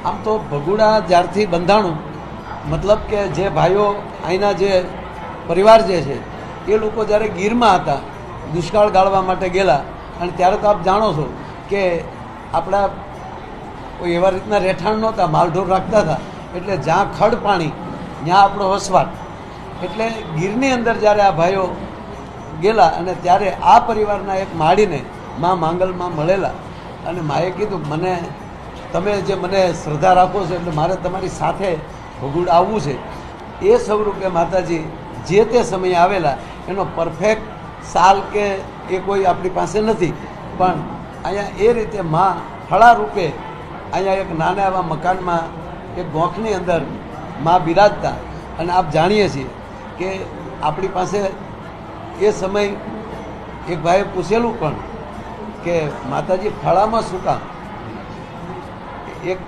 આમ તો ભગુડા જ્યારથી બંધાણું, મતલબ કે જે ભાઈઓ અહીંના જે પરિવાર જે છે એ લોકો જ્યારે ગીરમાં હતા દુષ્કાળ ગાળવા માટે ગયેલા, અને ત્યારે તો આપ જાણો છો કે આપણા કોઈ એવા રીતના રહેઠાણ નહોતા, માલઢોર રાખતા હતા, એટલે જ્યાં ખડ પાણી ત્યાં આપણો વસવાટ. એટલે ગીરની અંદર જ્યારે આ ભાઈઓ ગયેલા અને ત્યારે આ પરિવારના એક માળીને મા માંગલમાં મળેલા, અને માએ કીધું મને તમે જે મને શ્રદ્ધા રાખો છો એટલે મારે તમારી સાથે ભગુડા આવવું છે. એ સ્વરૂપે માતાજી જે તે સમયે આવેલા. એનો પરફેક્ટ સાલ કે એ કોઈ આપણી પાસે નથી, પણ અહીંયા એ રીતે મા ફળા રૂપે અહીંયા એક નાના એવા મકાનમાં એક ગોખની અંદર મા બિરાજતા. અને આપ જાણીએ છીએ કે આપણી પાસે એ સમય એક ભાઈએ પૂછેલું પણ કે માતાજી ફળામાં શું કામ? એક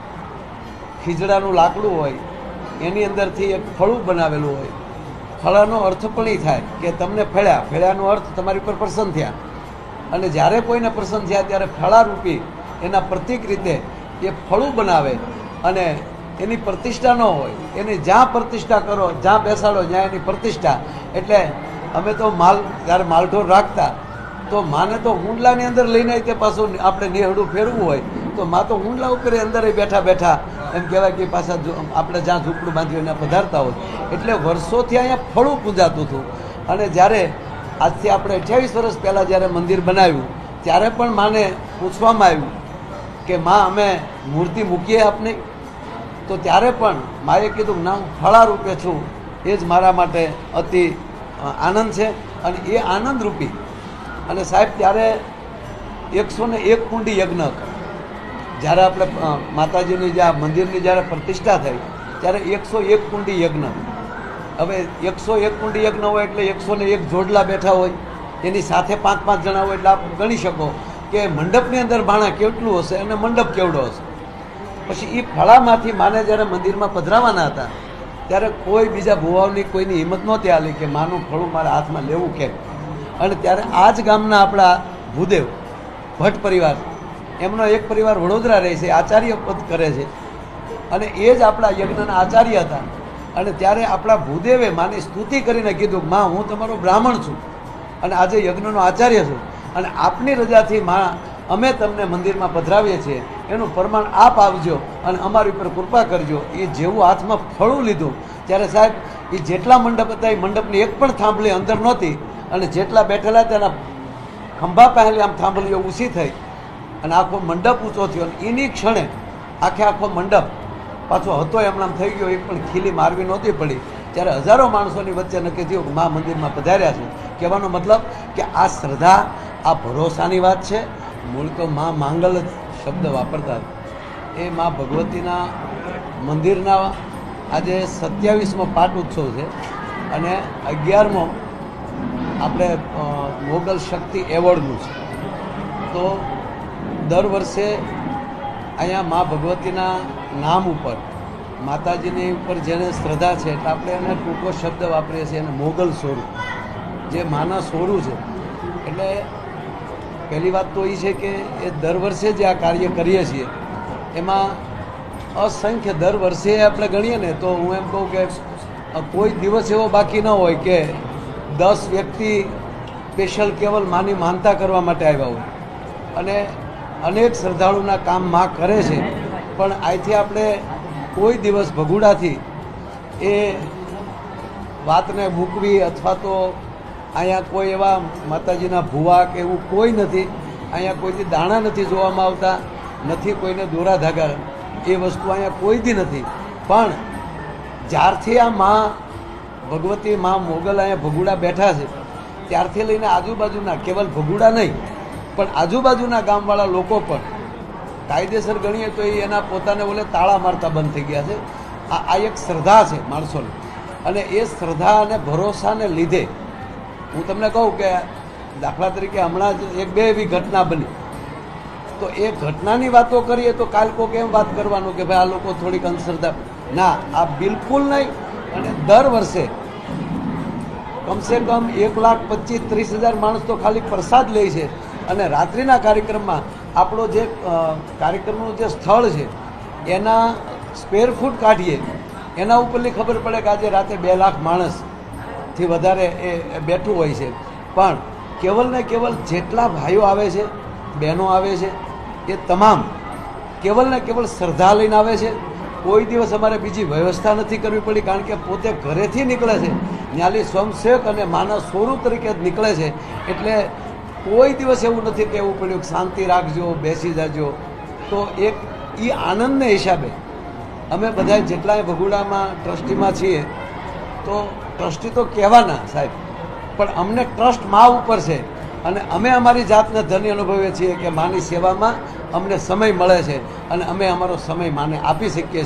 ખીજડાનું લાકડું હોય, એની અંદરથી એક ફળું બનાવેલું હોય. ફળાનો અર્થ પણ એ થાય કે તમને ફળ્યા, ફળ્યાનો અર્થ તમારી પર પ્રસન્ન થયા. અને જ્યારે કોઈને પ્રસન્ન થયા ત્યારે ફળારૂપી એના પ્રતીક રીતે એ ફળું બનાવે, અને એની પ્રતિષ્ઠા ન હોય, એની જ્યાં પ્રતિષ્ઠા કરો, જ્યાં બેસાડો જ્યાં એની પ્રતિષ્ઠા. એટલે અમે તો જ્યારે માલઢોર રાખતા તો માને તો હુંડલાની અંદર લઈને તે પાછું આપણે નેહડું ફેરવું હોય તો મા તો હુંડલા ઉપર અંદર બેઠા બેઠા એમ કહેવાય કે પાછા આપણે જ્યાં ઝૂંપડું બાંધ્યું એને પધારતા હોય. એટલે વર્ષોથી અહીંયા ફળું પૂજાતું હતું. અને જ્યારે આજથી આપણે 28 વર્ષ પહેલાં જ્યારે મંદિર બનાવ્યું ત્યારે પણ માને પૂછવામાં આવ્યું કે માં અમે મૂર્તિ મૂકીએ આપને? તો ત્યારે પણ માએ કીધું ના, હું ફળા રૂપે છું. એ જ મારા માટે અતિ આનંદ છે. અને એ આનંદરૂપી. અને સાહેબ ત્યારે 101 કુંડી યજ્ઞ હતો. જ્યારે આપણે માતાજીની જે આ મંદિરની જ્યારે પ્રતિષ્ઠા થઈ ત્યારે 101 કુંડી યજ્ઞ. હવે 101 કુંડી યજ્ઞ હોય એટલે 101 જોડલા બેઠા હોય, એની સાથે 5-5 જણા હોય. એટલે આપ ગણી શકો કે મંડપની અંદર ભાણા કેટલું હશે અને મંડપ કેવડો હશે. પછી એ ફળામાંથી માને જ્યારે મંદિરમાં પધરાવાના હતા ત્યારે કોઈ બીજા ભુવાઓની કોઈની હિંમત નહોતી આલી કે માનું ફળું મારા હાથમાં લેવું કેમ. અને ત્યારે આ જ ગામના આપણા ભૂદેવ ભટ્ટ પરિવાર, એમનો એક પરિવાર વડોદરા રહે છે, આચાર્ય પદ કરે છે, અને એ જ આપણા યજ્ઞના આચાર્ય હતા. અને ત્યારે આપણા ભૂદેવે માની સ્તુતિ કરીને કીધું, માં હું તમારો બ્રાહ્મણ છું અને આજે યજ્ઞનો આચાર્ય છું, અને આપની રજાથી માં અમે તમને મંદિરમાં પધરાવીએ છીએ, એનું પ્રમાણ આપ આવજો અને અમારી ઉપર કૃપા કરજો. એ જેવું હાથમાં ફળું લીધું ત્યારે સાહેબ એ જેટલા મંડપ હતા એ મંડપની એક પણ થાંભલી અંદર નહોતી, અને જેટલા બેઠેલા તેના ખંભા પહેલી આમ થાંભલીઓ ઊંચી થઈ અને આખો મંડપ ઊંચો થયો. અને એની ક્ષણે આખો મંડપ પાછો હતો એમણામ થઈ ગયો, એક પણ ખીલી મારવી નહોતી પડી. ત્યારે હજારો માણસોની વચ્ચે નક્કી થયું કે મા મંદિરમાં પધાર્યા છે. કહેવાનો મતલબ કે આ શ્રદ્ધા, આ ભરોસાની વાત છે. મૂળ તો મા માંગલ જ શબ્દ વાપરતા. એ મા ભગવતીના મંદિરના આજે 27મો પાટ ઉત્સવ છે અને 11મો આપણે મોગલ શક્તિ એવોર્ડનું છે. તો દર વર્ષે અહીંયા મા ભગવતીના નામ ઉપર, માતાજીની ઉપર જેને શ્રદ્ધા છે એટલે આપણે એને ટૂંકો શબ્દ વાપરીએ છીએ, એને મોગલ સોરું, જે માના સોરું છે. એટલે પહેલી વાત તો એ છે કે એ દર વર્ષે જે આ કાર્ય કરીએ છીએ એમાં અસંખ્ય, દર વર્ષે આપણે ગણીએ ને તો હું એમ કહું કે કોઈ દિવસ એવો બાકી ન હોય કે 10 વ્યક્તિ સ્પેશિયલ કેવલ માની માનતા કરવા માટે આવ્યા હોય. અને અનેક શ્રદ્ધાળુના કામ માં કરે છે. પણ અહીંથી આપણે કોઈ દિવસ ભગુડાથી એ વાતને મૂકવી અથવા તો અહીંયા કોઈ એવા માતાજીના ભુવા કે એવું કોઈ નથી. અહીંયા કોઈથી દાણા નથી જોવામાં આવતા, નથી કોઈને દોરા ધાગા, એ વસ્તુ અહીંયા કોઈથી નથી. પણ જ્યારથી આ મા ભગવતી, મા મોગલ અહીંયા ભગુડા બેઠા છે ત્યારથી લઈને આજુબાજુના, કેવલ ભગુડા નહીં પણ આજુબાજુના ગામવાળા લોકો પણ કાયદેસર ગણીએ તો એ એના પોતાને બોલે તાળા મારતા બંધ થઈ ગયા છે. આ એક શ્રદ્ધા છે માણસોની, અને એ શ્રદ્ધા અને ભરોસાને લીધે હું તમને કહું કે દાખલા તરીકે હમણાં જ 1-2 એવી ઘટના બની, તો એ ઘટનાની વાતો કરીએ તો કાલ કોક એમ વાત કરવાનું કે ભાઈ આ લોકો થોડીક અંધશ્રદ્ધા. ના, આ બિલકુલ નહીં. અને દર વર્ષે કમસે કમ 1,25,30,000 માણસ તો ખાલી પ્રસાદ લે છે. અને રાત્રિના કાર્યક્રમમાં આપણો જે કાર્યક્રમનું જે સ્થળ છે એના સ્ક્વેર ફૂટ કાઢીએ એના ઉપરથી ખબર પડે કે આજે રાતે 2 લાખ માણસથી વધારે એ બેઠું હોય છે. પણ કેવલ ને કેવલ જેટલા ભાઈઓ આવે છે, બહેનો આવે છે, એ તમામ કેવલ ને કેવલ શ્રદ્ધા લઈને આવે છે. કોઈ દિવસ અમારે બીજી વ્યવસ્થા નથી કરવી પડી, કારણ કે પોતે ઘરેથી નીકળે છે, ન્યાલી સ્વયંસેવક અને માનવ સ્વરૂપ તરીકે જ નીકળે છે. એટલે કોઈ દિવસ એવું નથી કહેવું પડ્યું કે શાંતિ રાખજો, બેસી જાજો. તો એક એ આનંદને હિસાબે અમે બધા જેટલાય ભગુડામાં ટ્રસ્ટીમાં છીએ, તો ટ્રસ્ટી તો કહેવાના સાહેબ, પણ અમને ટ્રસ્ટ મા ઉપર છે અને અમે અમારી જાતને ધન્ય અનુભવીએ છીએ કે માની સેવામાં અમને સમય મળે છે અને અમે અમારો સમય માને આપી શકીએ છીએ.